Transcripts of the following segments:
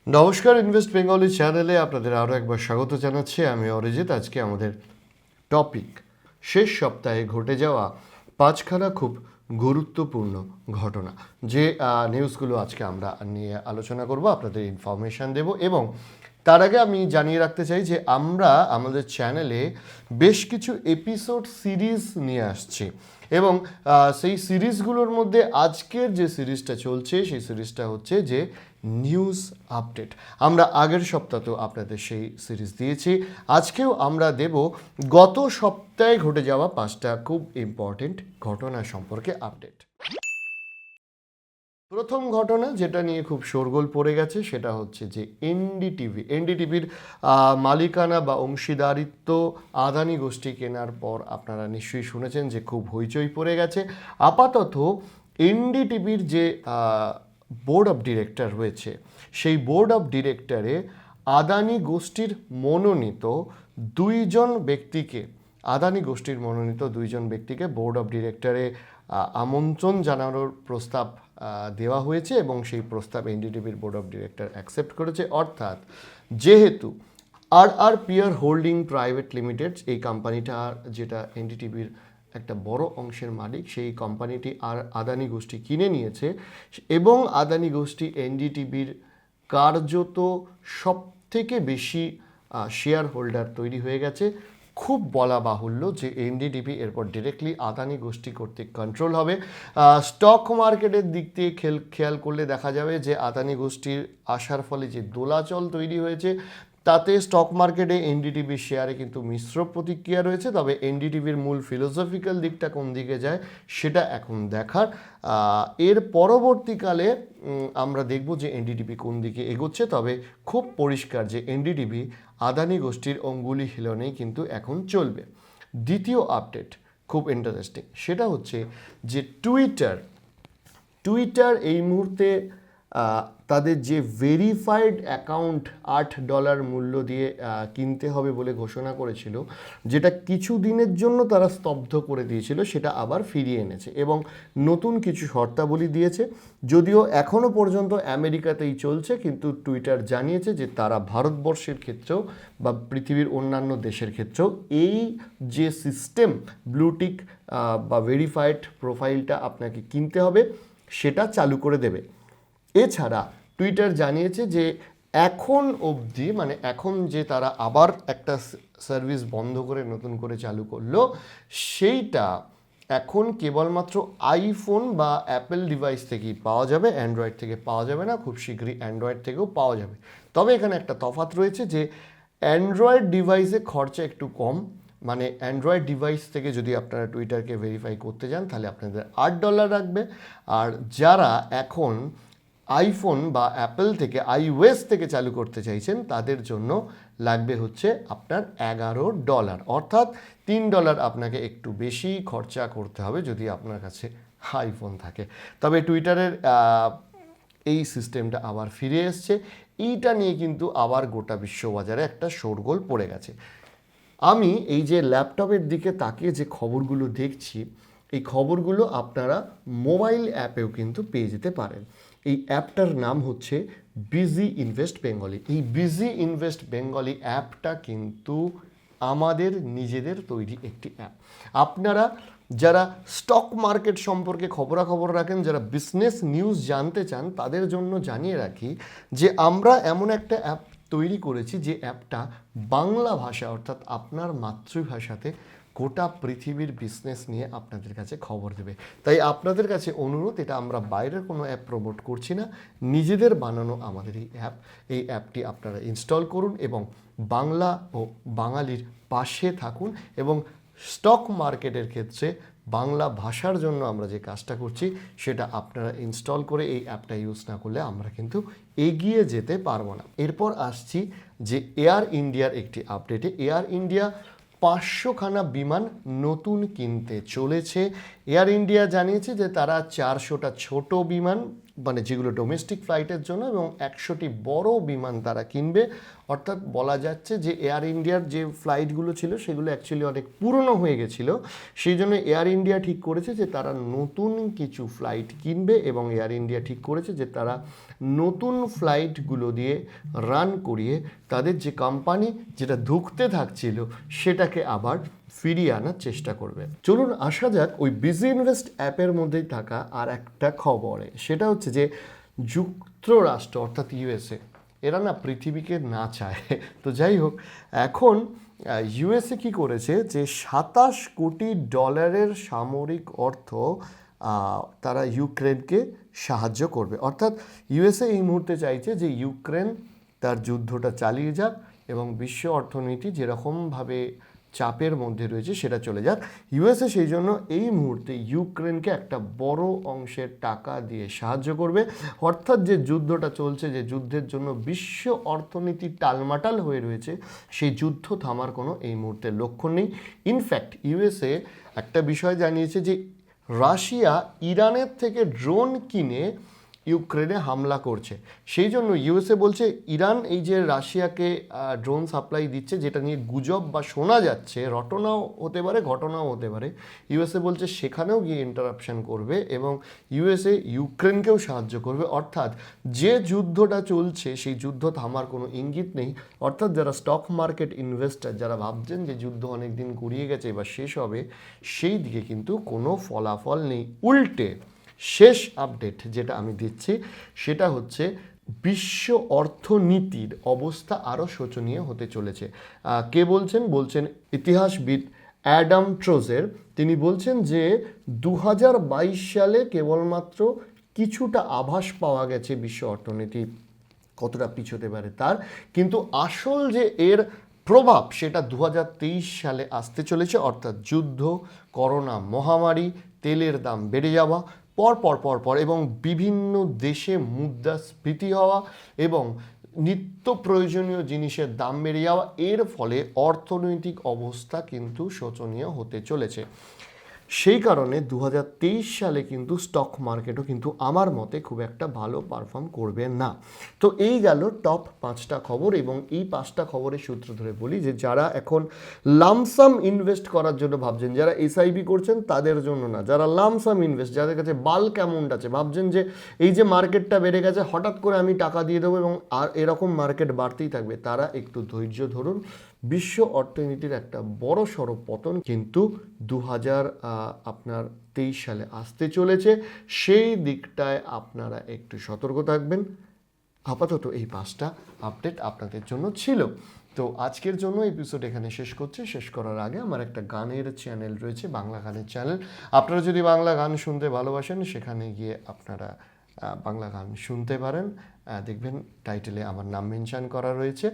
নমস্কার, invest Bengali চ্যানেলে আপনাদের আরও একবার স্বাগত জানাচ্ছি। আমি অরিজিৎ। আজকে আমাদের টপিক শেষ সপ্তাহে ঘটে যাওয়া পাঁচখানা খুব গুরুত্বপূর্ণ ঘটনা, যে নিউজগুলো আজকে আমরা নিয়ে আলোচনা করব, আপনাদের ইনফরমেশান দেব। এবং তার আগে আমি জানিয়ে রাখতে চাই যে আমরা আমাদের চ্যানেলে বেশ কিছু এপিসোড সিরিজ নিয়ে আসছি এবং সেই সিরিজগুলোর মধ্যে আজকের যে সিরিজটা চলছে সেই সিরিজটা হচ্ছে যে নিউজ আপডেট। আমরা আগের সপ্তাহেও আপনাদের সেই সিরিজ দিয়েছি, আজকেও আমরা দেব গত সপ্তাহে ঘটে যাওয়া পাঁচটা খুব ইম্পর্টেন্ট ঘটনা সম্পর্কে আপডেট। প্রথম ঘটনা যেটা নিয়ে খুব শোরগোল পড়ে গেছে সেটা হচ্ছে যে এনডিটিভির মালিকানা বা অংশীদারিত্ব আদানি গোষ্ঠী কেনার পর আপনারা নিশ্চয়ই শুনেছেন যে খুব হইচই পড়ে গেছে। আপাতত এনডিটিভির যে বোর্ড অফ ডিরেক্টর রয়েছে সেই বোর্ড অফ ডিরেক্টরে আদানি গোষ্ঠীর মনোনীত দুইজন ব্যক্তিকে বোর্ড অফ ডিরেক্টরে আমন্ত্রণ জানানোর প্রস্তাব দেওয়া হয়েছে এবং সেই প্রস্তাব এনডিটিভির বোর্ড অফ ডিরেক্টর অ্যাকসেপ্ট করেছে। অর্থাৎ যেহেতু পিয়ার হোল্ডিং প্রাইভেট লিমিটেড, এই কোম্পানিটা যেটা এনডিটিভির একটা বড় অংশের মালিক, সেই কোম্পানিটি আদানি গোষ্ঠী কিনে নিয়েছে এবং আদানি গোষ্ঠী এনডিটিভির কার্যত সবথেকে বেশি শেয়ার হোল্ডার তৈরি হয়ে গেছে। খুব বলা বাহুল্য যে এনডিটিভি এরপর ডিরেক্টলি আদানি গোষ্ঠী কর্তৃক কন্ট্রোল হবে। স্টক মার্কেটের দিক থেকে খেয়াল করলে দেখা যাবে যে আদানি গোষ্ঠীর আসার ফলে যে দোলাচল তৈরি হয়েছে তাতে স্টক মার্কেটে এনডিটিভির শেয়ারে কিন্তু মিশ্র প্রতিক্রিয়া রয়েছে। তবে এনডিটিভির মূল ফিলোসফিক্যাল দিকটা কোন দিকে যায় সেটা এখন দেখার। এর পরবর্তীকালে আমরা দেখব যে এনডিটিভি কোন দিকে এগোচ্ছে। তবে খুব পরিষ্কার যে এনডিটিভি আদানি গোষ্ঠীর অঙ্গুলি হিলনেই কিন্তু এখন চলবে। দ্বিতীয় আপডেট খুব ইন্টারেস্টিং, সেটা হচ্ছে যে টুইটার এই মুহূর্তে তাদের যে ভেরিফাইড অ্যাকাউন্ট $8 মূল্য দিয়ে কিনতে হবে বলে ঘোষণা করেছিল, যেটা কিছু দিনের জন্য তারা স্তব্ধ করে দিয়েছিল, সেটা আবার ফিরিয়ে এনেছে এবং নতুন কিছু শর্তাবলী দিয়েছে। যদিও এখনও পর্যন্ত আমেরিকাতেই চলছে, কিন্তু টুইটার জানিয়েছে যে তারা ভারতবর্ষের ক্ষেত্রেও বা পৃথিবীর অন্যান্য দেশের ক্ষেত্রেও এই যে সিস্টেম ব্লুটিক বা ভেরিফাইড প্রোফাইলটা আপনাকে কিনতে হবে সেটা চালু করে দেবে। এছাড়া টুইটার জানিয়েছে যে এখন অবধি, মানে এখন যে তারা আবার একটা সার্ভিস বন্ধ করে নতুন করে চালু করলো, সেইটা এখন কেবলমাত্র আইফোন বা অ্যাপেল ডিভাইস থেকেই পাওয়া যাবে, অ্যান্ড্রয়েড থেকে পাওয়া যাবে না। খুব শীঘ্রই অ্যান্ড্রয়েড থেকেও পাওয়া যাবে। তবে এখানে একটা তফাৎ রয়েছে যে অ্যান্ড্রয়েড ডিভাইসে খরচা একটু কম। মানে অ্যান্ড্রয়েড ডিভাইস থেকে যদি আপনারা টুইটারকে ভেরিফাই করতে যান তাহলে আপনাদের $8 লাগবে, আর যারা এখন আইফোন বা অ্যাপেল থেকে iOS থেকে চালু করতে চাইছেন তাদের জন্য লাগবে হচ্ছে আপনার $11। অর্থাৎ $3 আপনাকে একটু বেশি খরচা করতে হবে যদি আপনার কাছে আইফোন থাকে। তবে টুইটারের এই সিস্টেমটা আবার ফিরে এসছে। এইটা নিয়ে কিন্তু আবার গোটা বিশ্ববাজারে একটা শোরগোল পড়ে গেছে। আমি এই যে ল্যাপটপের দিকে তাকিয়ে যে খবরগুলো দেখছি, এই খবরগুলো আপনারা মোবাইল অ্যাপেও কিন্তু পেয়ে যেতে পারেন। এই অ্যাপটার নাম হচ্ছে বিজি ইনভেস্ট বেঙ্গলি। এই বিজি ইনভেস্ট বেঙ্গলি অ্যাপটা কিন্তু আমাদের নিজেদের তৈরি একটি অ্যাপ। আপনারা যারা স্টক মার্কেট সম্পর্কে খবরাখবর রাখেন, যারা বিজনেস নিউজ জানতে চান, তাদের জন্য জানিয়ে রাখি যে আমরা এমন একটা অ্যাপ তৈরি করেছি যে অ্যাপটা বাংলা ভাষা অর্থাৎ আপনার মাতৃভাষাতে গোটা পৃথিবীর বিজনেস নিয়ে আপনাদের কাছে খবর দেবে। তাই আপনাদের কাছে অনুরোধ, এটা আমরা বাইরের কোনো অ্যাপ প্রমোট করছি না, নিজেদের বানানো আমাদের এই অ্যাপটি আপনারা ইনস্টল করুন এবং বাংলা ও বাঙালির পাশে থাকুন। এবং স্টক মার্কেটের ক্ষেত্রে বাংলা ভাষার জন্য আমরা যে কাজটা করছি সেটা আপনারা ইনস্টল করে এই অ্যাপটা ইউজ না করলে আমরা কিন্তু এগিয়ে যেতে পারবো না। এরপর আসছি যে এয়ার ইন্ডিয়ার একটি আপডেটে। এয়ার ইন্ডিয়া 500খানা বিমান নতুন কিনতে চলেছে। এয়ার ইন্ডিয়া জানিয়েছে যে তারা 400টা ছোট বিমান, মানে যেগুলো ডোমেস্টিক ফ্লাইটের জন্য, এবং 100টি বড় বিমান তারা কিনবে। অর্থাৎ বলা যাচ্ছে যে এয়ার ইন্ডিয়ার যে ফ্লাইটগুলো ছিল সেগুলো অ্যাকচুয়ালি অনেক পুরনো হয়ে গেছিলো, সেই জন্য এয়ার ইন্ডিয়া ঠিক করেছে যে তারা নতুন কিছু ফ্লাইট কিনবে এবং এয়ার ইন্ডিয়া ঠিক করেছে যে তারা নতুন ফ্লাইটগুলো দিয়ে রান করিয়ে তাদের যে কোম্পানি যেটা ধুঁকতে থাকছিল সেটাকে আবার ফিরিয়ে আনার চেষ্টা করবে। চলুন আসা যাক ওই বিজি ইনভেস্ট অ্যাপের মধ্যেই থাকা আর একটা খবরে। সেটা হচ্ছে যে যুক্তরাষ্ট্র অর্থাৎ ইউএসএ এরা না পৃথিবীকে না চায়। তো যাই হোক, এখন ইউএসএ কি করেছে যে $27 কোটি সামরিক অর্থ তারা ইউক্রেনকে সাহায্য করবে। অর্থাৎ ইউএসএ এই মুহূর্তে চাইছে যে ইউক্রেন তার যুদ্ধটা চালিয়ে যাক এবং বিশ্ব অর্থনীতি যেরকমভাবে চাপের মধ্যে রয়েছে সেটা চলে যাক। ইউএসএ সেই জন্য এই মুহূর্তে ইউক্রেনকে একটা বড় অংশের টাকা দিয়ে সাহায্য করবে। অর্থাৎ যে যুদ্ধটা চলছে, যে যুদ্ধের জন্য বিশ্ব অর্থনীতি টালমাটাল হয়ে রয়েছে, সেই যুদ্ধ থামার কোনো এই মুহূর্তে লক্ষণ নেই। ইনফ্যাক্ট ইউএসএ একটা বিষয় জানিয়েছে যে রাশিয়া ইরানের থেকে ড্রোন কিনে ইউক্রেনে হামলা করছে। সেই জন্য ইউএসএ বলছে ইরান এই যে রাশিয়াকে ড্রোন সাপ্লাই দিচ্ছে, যেটা নিয়ে গুজব বা শোনা যাচ্ছে, রটনাও হতে পারে ঘটনাও হতে পারে, ইউএসএ বলছে সেখানেও গিয়ে ইন্টারাপশন করবে এবং ইউএসএ ইউক্রেনকেও সাহায্য করবে। অর্থাৎ যে যুদ্ধটা চলছে সেই যুদ্ধ থামার কোনো ইঙ্গিত নেই। অর্থাৎ যারা স্টক মার্কেট ইনভেস্টার, যারা ভাবছেন যে যুদ্ধ অনেক দিন গড়িয়ে গেছে এবার শেষ হবে, সেই দিকে কিন্তু কোনো ফলাফল নেই। উল্টে শেষ আপডেট যেটা আমি দিচ্ছি সেটা হচ্ছে বিশ্ব অর্থনীতির অবস্থা আরও শোচনীয় হতে চলেছে। কে বলছেন ইতিহাসবিদ অ্যাডাম ট্রোজের। তিনি বলছেন যে 2022 সালে কেবলমাত্র কিছুটা আভাস পাওয়া গেছে বিশ্ব অর্থনীতি কতটা পিছোতে পারে তার, কিন্তু আসল যে এর প্রভাব সেটা 2023 সালে আসতে চলেছে। অর্থাৎ যুদ্ধ, করোনা মহামারী, তেলের দাম বেড়ে যাওয়া পর এবং বিভিন্ন দেশে মুদ্রাস্ফীতি হওয়া এবং নিত্য প্রয়োজনীয় জিনিসের দাম বেড়ে যাওয়া, এর ফলে অর্থনৈতিক অবস্থা কিন্তু শোচনীয় হতে চলেছে। সেই কারণে 2023 সালে কিন্তু স্টক মার্কেটও কিন্তু আমার মতে খুব একটা ভালো পারফর্ম করবে না। তো এই গেল টপ 5টা খবর, এবং এই 5টা খবরের সূত্র ধরে বলি যে যারা এখন লামসাম ইনভেস্ট করার জন্য ভাবছেন, যারা এসআইপি করছেন তাদের জন্য না, যারা লামসাম ইনভেস্ট, যাদের কাছে বাল্ক অ্যামাউন্ট আছে, ভাবছেন যে এই যে মার্কেটটা বেড়ে গেছে হঠাৎ করে আমি টাকা দিয়ে দেবো এবং আর এরকম মার্কেট বাড়তেই থাকবে, তারা একটু ধৈর্য ধরুন। বিশ্ব অর্থনীতির একটা বড় সড় পতন কিন্তু 2023 সালে আসতে চলেছে, সেই দিকটায় আপনারা একটু সতর্ক থাকবেন। আপাতত এই 5টা আপডেট আপনাদের জন্য ছিল। তো আজকের জন্য এপিসোড এখানে শেষ করছি। শেষ করার আগে আমার একটা গানের চ্যানেল রয়েছে, বাংলা গানের চ্যানেল। আপনারা যদি বাংলা গান শুনতে ভালোবাসেন সেখানে গিয়ে আপনারা বাংলা গান শুনতে পারেন। দেখবেন টাইটেলে আমার নাম মেনশন করা রয়েছে।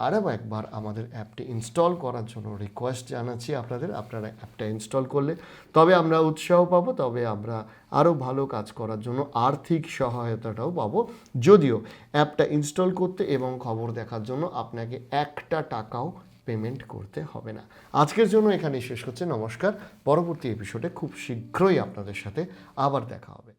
আরও একবার আমাদের অ্যাপটি ইনস্টল করার জন্য রিকোয়েস্ট জানাচ্ছি আপনারা অ্যাপটা ইনস্টল করলে তবে আমরা উৎসাহ পাবো, তবে আমরা আরও ভালো কাজ করার জন্য আর্থিক সহায়তাটাও পাবো। যদিও অ্যাপটা ইনস্টল করতে এবং খবর দেখার জন্য আপনাকে 1 টাকাও পেমেন্ট করতে হবে না। আজকের জন্য এখানেই শেষ করছে। নমস্কার। পরবর্তী এপিসোডে খুব শীঘ্রই আপনাদের সাথে আবার দেখা হবে।